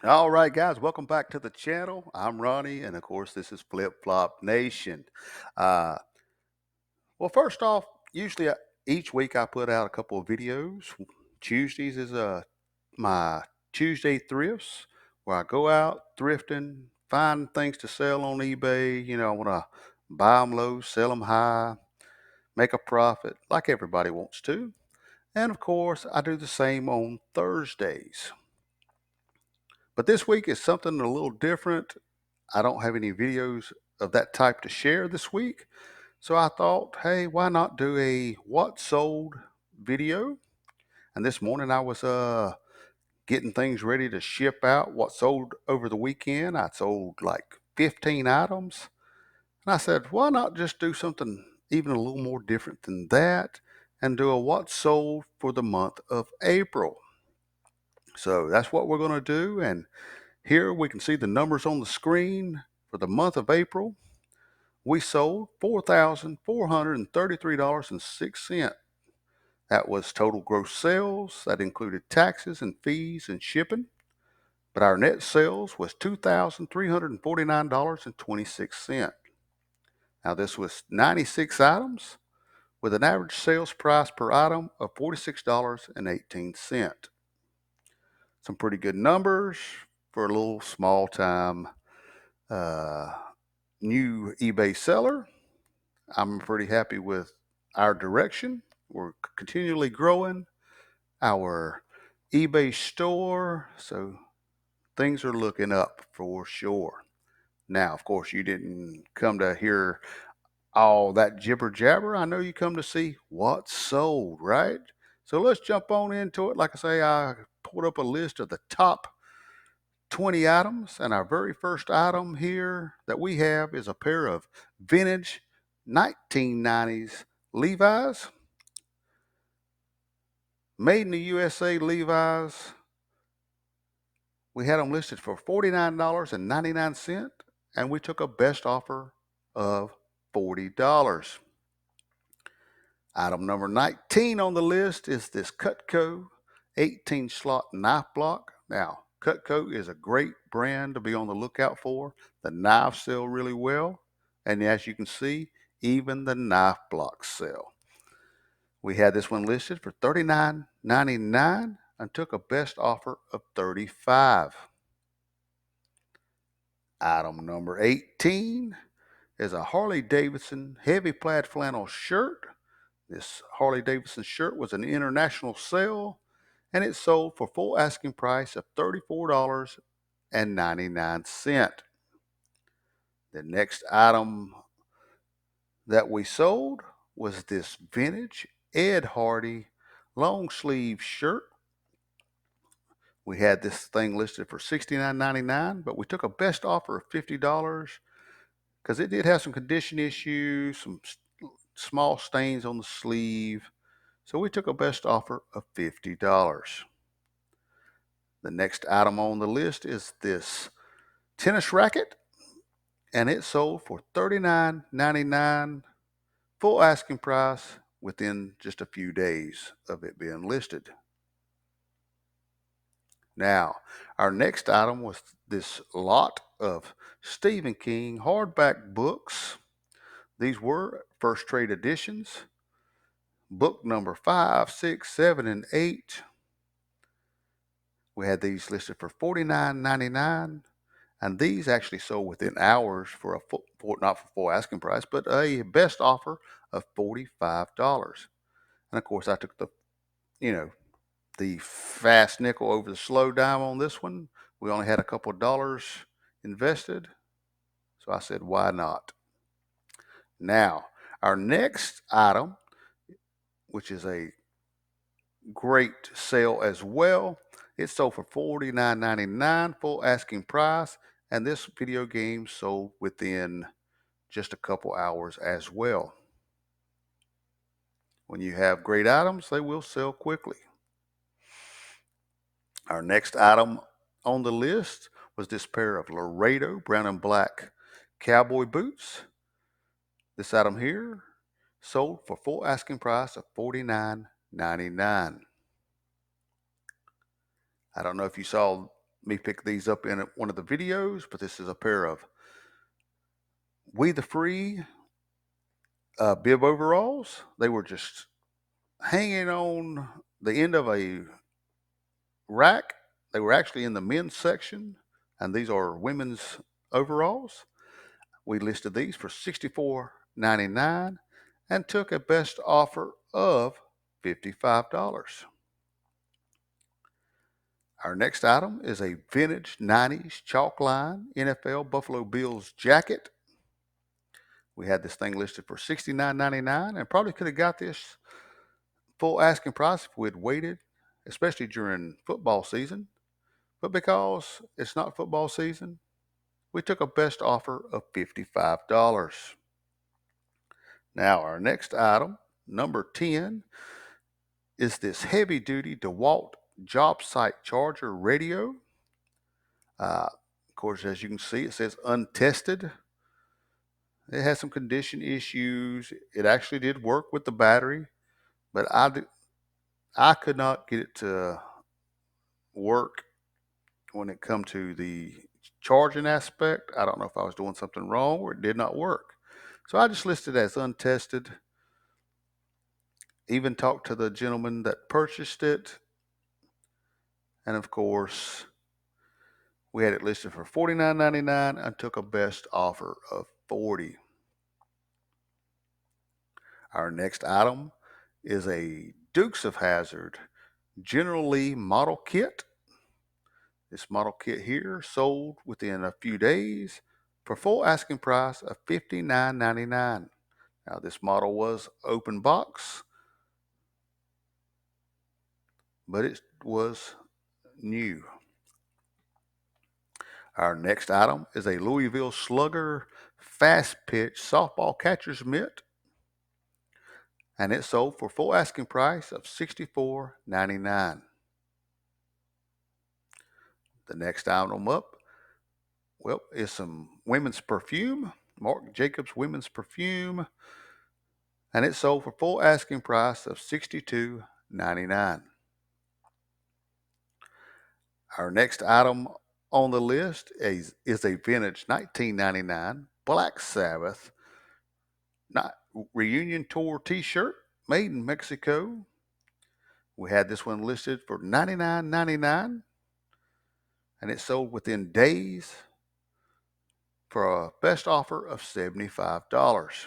All right, guys, welcome back to the channel. I'm Ronnie, and of course, this is Flip Flop Nation. Uh, well, first off, usually each week I put out a couple of videos. Tuesdays is my Tuesday thrifts, where I go out thrifting, find things to sell on eBay. I want to buy them low, sell them high, make a profit, like everybody wants to. And of course, I do the same on Thursdays. But this week is something a little different. I don't have any videos of that type to share this week. So I thought, hey, why not do a what sold video? And this morning I was getting things ready to ship out what sold over the weekend. I sold like 15 items. And I said, why not just do something even a little more different than that and do a what sold for the month of April? So that's what we're going to do. And here we can see the numbers on the screen for the month of April. We sold $4,433.06. That was total gross sales. That included taxes and fees and shipping. But our net sales was $2,349.26. Now this was 96 items with an average sales price per item of $46.18. Some pretty good numbers for a little small time uh, new eBay seller. I'm pretty happy with our direction. We're continually growing our eBay store, so things are looking up for sure. Now, of course, you didn't come to hear all that jibber jabber. I know you come to see what's sold, right? So let's jump on into it. Like I say, I pulled up a list of the top 20 items, and our very first item here that we have is a pair of vintage 1990s Levi's, made in the USA Levi's. We had them listed for $49.99, and we took a best offer of $40. Item number 19 on the list is this Cutco 18 slot knife block. Now, Cutco is a great brand to be on the lookout for. The knives sell really well, and as you can see, even the knife blocks sell. We had this one listed for $39.99 and took a best offer of $35. Item number 18 is a Harley Davidson heavy plaid flannel shirt. This Harley Davidson shirt was an international sale, and it sold for full asking price of $34.99. The next item that we sold was this vintage Ed Hardy long sleeve shirt. We had this thing listed for $69.99, but we took a best offer of $50 because it did have some condition issues, some small stains on the sleeve. So we took a best offer of $50. The next item on the list is this tennis racket, and it sold for $39.99, full asking price within just a few days of it being listed. Now, our next item was this lot of Stephen King hardback books. These were first trade editions. Book number 5, 6, 7, and 8. We had these listed for $49.99, and these actually sold within hours for not for full asking price, but a best offer of $45. And of course, I took you know, the fast nickel over the slow dime on this one. We only had a couple of dollars invested, so I said, why not? Now, our next item, which is a great sale as well, it sold for $49.99 full asking price, and this video game sold within just a couple hours as well. When you have great items, they will sell quickly. Our next item on the list was this pair of Laredo brown and black cowboy boots. This item here sold for full asking price of $49.99. I don't know if you saw me pick these up in one of the videos, but this is a pair of We the Free bib overalls. They were just hanging on the end of a rack. They were actually in the men's section, and these are women's overalls. We listed these for $64.99 and took a best offer of $55. Our next item is a vintage 90s chalk line NFL Buffalo Bills jacket. We had this thing listed for $69.99 and probably could have got this full asking price if we'd waited, especially during football season. But because it's not football season, we took a best offer of $55. Now, our next item, number 10, is this heavy duty DeWalt job site charger radio. Of course, as you can see, it says untested. It has some condition issues. It actually did work with the battery, but I could not get it to work when it come to the charging aspect. I don't know if I was doing something wrong or it did not work. So I just listed it as untested. Even talked to the gentleman that purchased it. And of course, we had it listed for $49.99 and took a best offer of $40. Our next item is a Dukes of Hazzard General Lee model kit. This model kit here sold within a few days for full asking price of $59.99. Now this model was open box, but it was new. Our next item is a Louisville Slugger fast pitch softball catcher's mitt, and it sold for full asking price of $64.99. The next item up, well, is some women's perfume, Marc Jacobs women's perfume, and it sold for full asking price of $62.99. Our next item on the list is a vintage 1999 Black Sabbath reunion tour t-shirt made in Mexico. We had this one listed for $99.99 and it sold within days for a best offer of $75.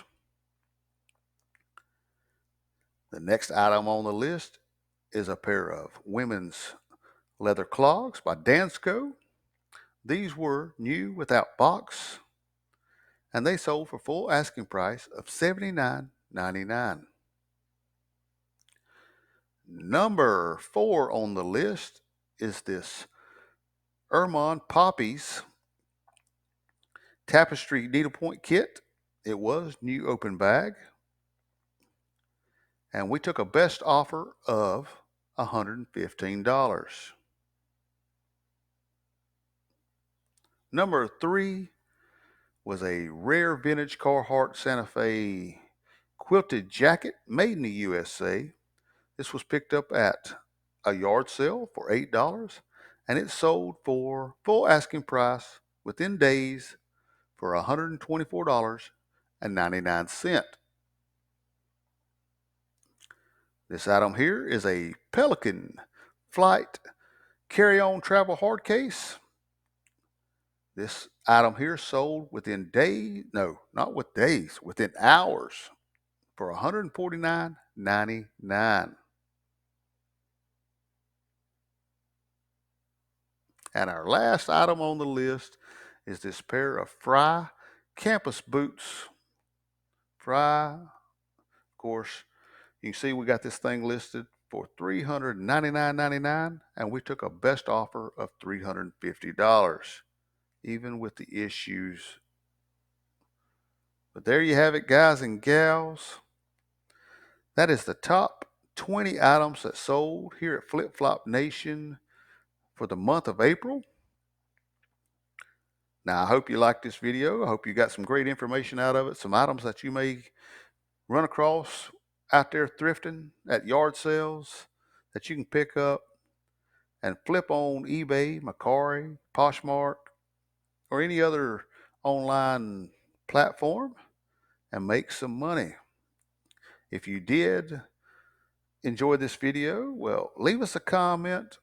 The next item on the list is a pair of women's leather clogs by Dansko. These were new without box, and they sold for full asking price of $79.99. Number 4 on the list is this Ermon Poppies tapestry needlepoint kit. It was new open bag, and we took a best offer of $115. Number 3 was a rare vintage Carhartt Santa Fe quilted jacket made in the USA. This was picked up at a yard sale for $8 and it sold for full asking price within days for $124.99. This item here is a Pelican Flight carry-on travel hard case. This item here sold within days, no, not with days, within hours for $149.99. And our last item on the list is this pair of Fry campus boots. Fry, of course, you can see we got this thing listed for $399.99 and we took a best offer of $350, even with the issues. But there you have it, guys and gals. That is the top 20 items that sold here at Flip Flop Nation for the month of April. Now, I hope you liked this video. I hope you got some great information out of it, some items that you may run across out there thrifting at yard sales that you can pick up and flip on eBay, Macari, Poshmark, or any other online platform and make some money. If you did enjoy this video, well, leave us a comment.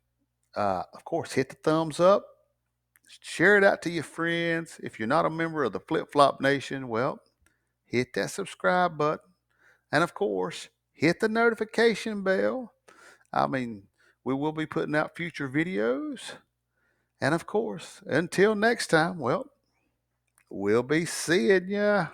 Of course, hit the thumbs up. Share it out to your friends. If you're not a member of the Flip Flop Nation, well, hit that subscribe button. And of course, hit the notification bell. I mean, we will be putting out future videos. And of course, until next time, well, we'll be seeing ya.